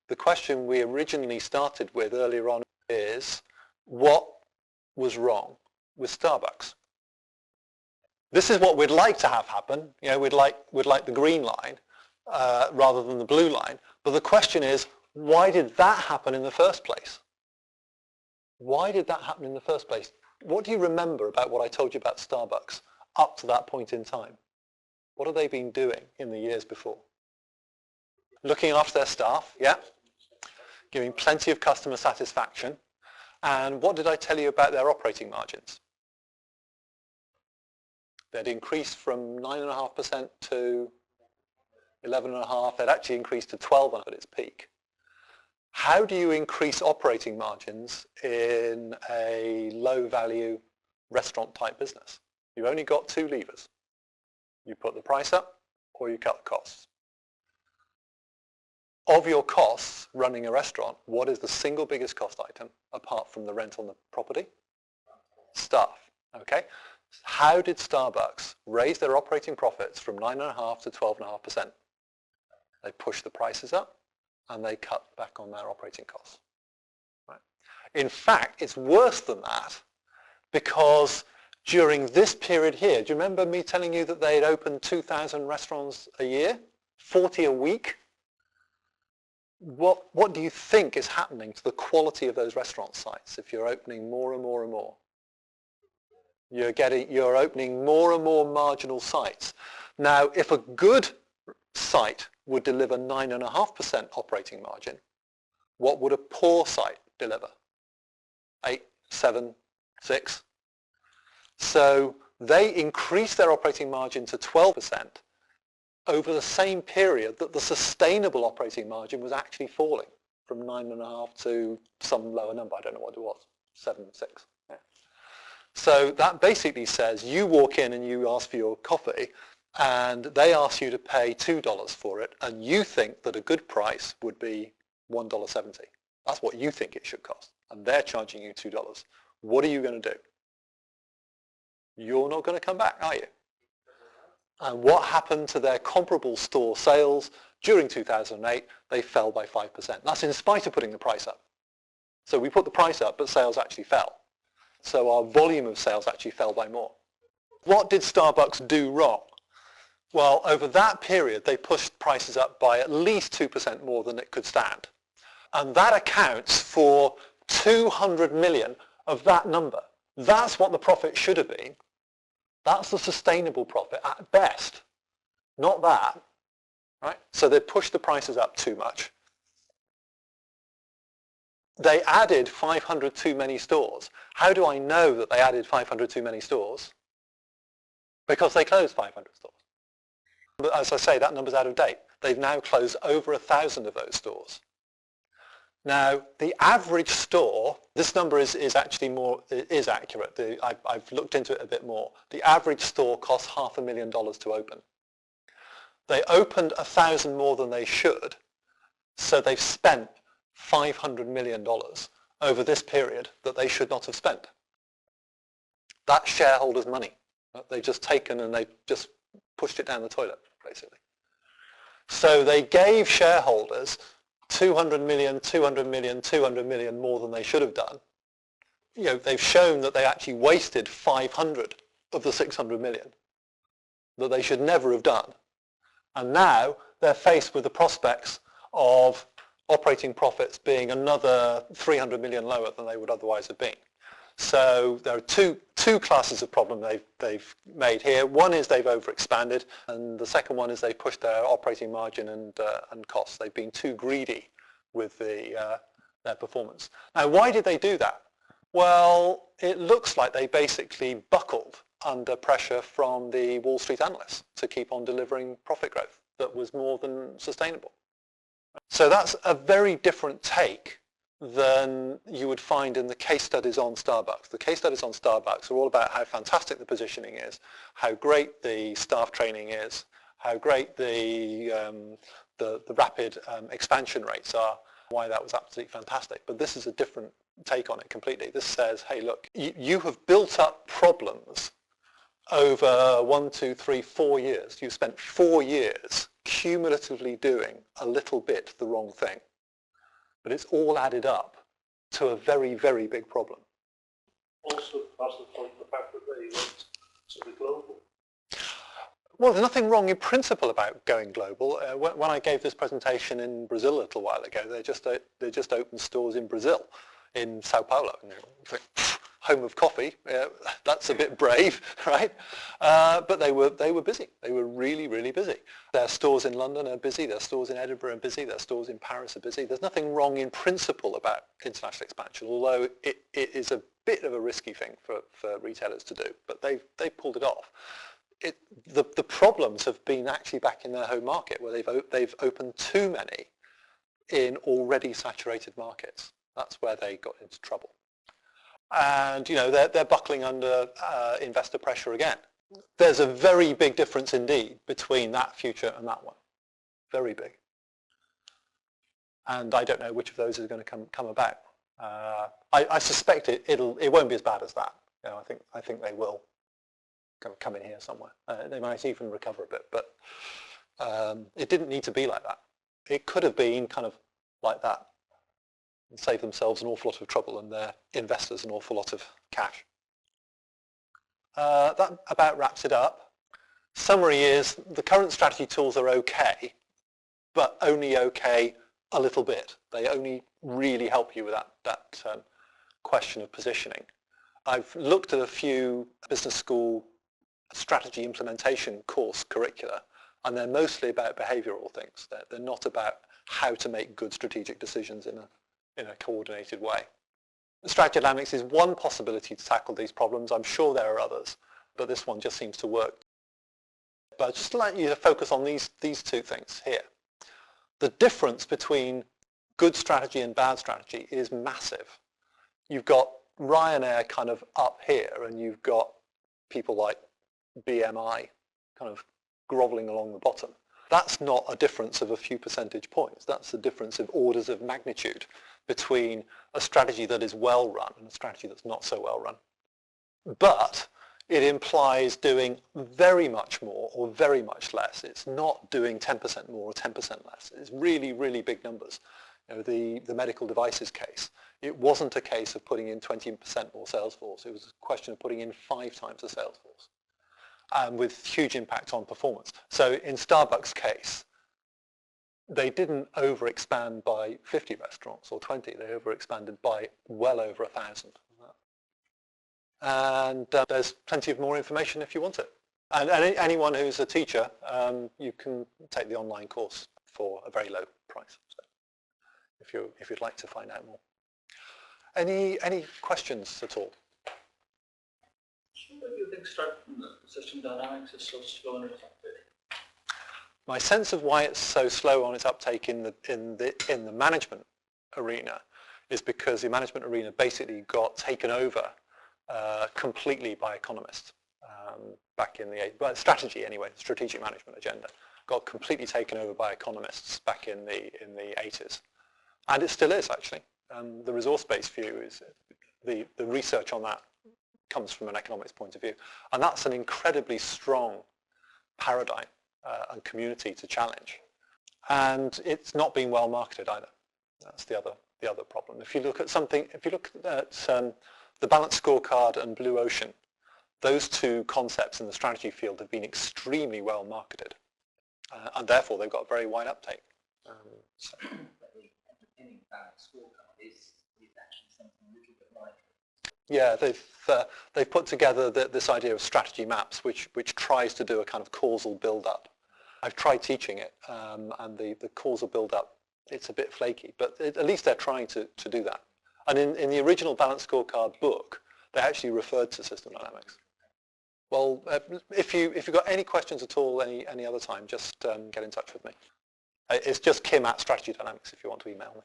The question we originally started with earlier on is, what was wrong with Starbucks? This is what we'd like to have happen. You know, we'd like the green line rather than the blue line. But the question is, why did that happen in the first place? Why did that happen in the first place? What do you remember about what I told you about Starbucks up to that point in time? What have they been doing in the years before? Looking after their staff, yeah. Giving plenty of customer satisfaction. And what did I tell you about their operating margins? They'd increased from 9.5% to 11.5%. They'd actually increased to 12% at its peak. How do you increase operating margins in a low-value restaurant-type business? You've only got two levers. You put the price up or you cut the costs. Of your costs running a restaurant, what is the single biggest cost item apart from the rent on the property? Staff. Okay? How did Starbucks raise their operating profits from 9.5% to 12.5%? They pushed the prices up and they cut back on their operating costs. Right? In fact, it's worse than that because during this period here, do you remember me telling you that they had opened 2,000 restaurants a year? 40 a week? What do you think is happening to the quality of those restaurant sites if you're opening more and more and more? You're opening more and more marginal sites. Now, if a good site would deliver 9.5% operating margin, what would a poor site deliver? 8, 7, 6? So they increased their operating margin to 12% over the same period that the sustainable operating margin was actually falling from 9.5 to some lower number. I don't know what it was, 7, 6. Yeah. So that basically says you walk in and you ask for your coffee and they ask you to pay $2 for it and you think that a good price would be $1.70. That's what you think it should cost. And they're charging you $2. What are you going to do? You're not going to come back, are you? And what happened to their comparable store sales during 2008? They fell by 5%. That's in spite of putting the price up. So we put the price up, but sales actually fell. So our volume of sales actually fell by more. What did Starbucks do wrong? Well, over that period, they pushed prices up by at least 2% more than it could stand. And that accounts for 200 million of that number. That's what the profit should have been. That's the sustainable profit at best, not that. Right? So they pushed the prices up too much. They added 500 too many stores. How do I know that they added 500 too many stores? Because they closed 500 stores. But as I say, that number's out of date. They've now closed over 1,000 of those stores. Now, the average store, this number is actually is accurate. I've looked into it a bit more. The average store costs $500,000 to open. They opened 1,000 more than they should, so they've spent $500 million over this period that they should not have spent. That's shareholders' money. They've just taken and they've just pushed it down the toilet, basically. So they gave shareholders 200 million, 200 million, 200 million more than they should have done. You know, they've shown that they actually wasted 500 of the 600 million that they should never have done. And now they're faced with the prospects of operating profits being another 300 million lower than they would otherwise have been. So there are two classes of problem they've made here. One is they've overexpanded, and the second one is they pushed their operating margin and costs. They've been too greedy with their performance. Now, why did they do that? Well, it looks like they basically buckled under pressure from the Wall Street analysts to keep on delivering profit growth that was more than sustainable. So that's a very different take than you would find in the case studies on Starbucks. The case studies on Starbucks are all about how fantastic the positioning is, how great the staff training is, how great the rapid expansion rates are, why that was absolutely fantastic. But this is a different take on it completely. This says, hey, look, you have built up problems over 1, 2, 3, 4 years. You've spent 4 years cumulatively doing a little bit the wrong thing. but it's all added up to a very, very big problem. Also, possibly the fact that they went to the global. Well, there's nothing wrong in principle about going global. When I gave this presentation in Brazil a little while ago, they just opened stores in Brazil, in Sao Paulo. And you think, home of coffee, that's a bit brave, right? But they were busy. They were really, really busy. Their stores in London are busy. Their stores in Edinburgh are busy. Their stores in Paris are busy. There's nothing wrong in principle about international expansion, although it is a bit of a risky thing for retailers to do. But they've pulled it off. The problems have been actually back in their home market, where they've opened too many in already saturated markets. That's where they got into trouble. And you know, they're buckling under investor pressure again. There's a very big difference indeed between that future and that one. Very big. And I don't know which of those is going to come about. I suspect it won't be as bad as that. You know, I think they will kind of come in here somewhere. They might even recover a bit, but it didn't need to be like that. It could have been kind of like that and save themselves an awful lot of trouble and their investors an awful lot of cash. That about wraps it up. Summary is the current strategy tools are okay, but only okay a little bit. They only really help you with that question of positioning. I've looked at a few business school strategy implementation course curricula, and they're mostly about behavioural things. They're not about how to make good strategic decisions in a coordinated way. Strategy dynamics is one possibility to tackle these problems. I'm sure there are others, but this one just seems to work. But I'd just like you to focus on these two things here. The difference between good strategy and bad strategy is massive. You've got Ryanair kind of up here, and you've got people like BMI kind of grovelling along the bottom. That's not a difference of a few percentage points. That's a difference of orders of magnitude between a strategy that is well run and a strategy that's not so well run. But it implies doing very much more or very much less. It's not doing 10% more or 10% less. It's really, really big numbers. You know, the medical devices case, it wasn't a case of putting in 20% more sales force. It was a question of putting in 5 times the sales force, and with huge impact on performance. So in Starbucks' case, they didn't overexpand by 50 restaurants or 20. They overexpanded by well over 1,000. And there's plenty of more information if you want it. And anyone who's a teacher, you can take the online course for a very low price. So if you'd like to find out more. Any questions at all? What do you think system dynamics is so slow in its uptake? My sense of why it's so slow on its uptake in the management arena is because the management arena basically got taken over completely by economists back in the strategy anyway. The strategic management agenda got completely taken over by economists back in the 80s, and it still is actually. The resource-based view is the research on that comes from an economics point of view, and that's an incredibly strong paradigm and community to challenge, and it's not being well marketed either. That's the other problem. If you look at the balanced scorecard and Blue Ocean, those two concepts in the strategy field have been extremely well marketed, and therefore they've got a very wide uptake. But the underpinning balanced scorecard is actually something a little bit like. Yeah, they've put together this idea of strategy maps, which tries to do a kind of causal build-up. I've tried teaching it, and the causal build-up, it's a bit flaky, but at least they're trying to do that. And in the original Balanced Scorecard book, they actually referred to system dynamics. Well, if you've got any questions at all any other time, just get in touch with me. It's just Kim at Strategy Dynamics if you want to email me.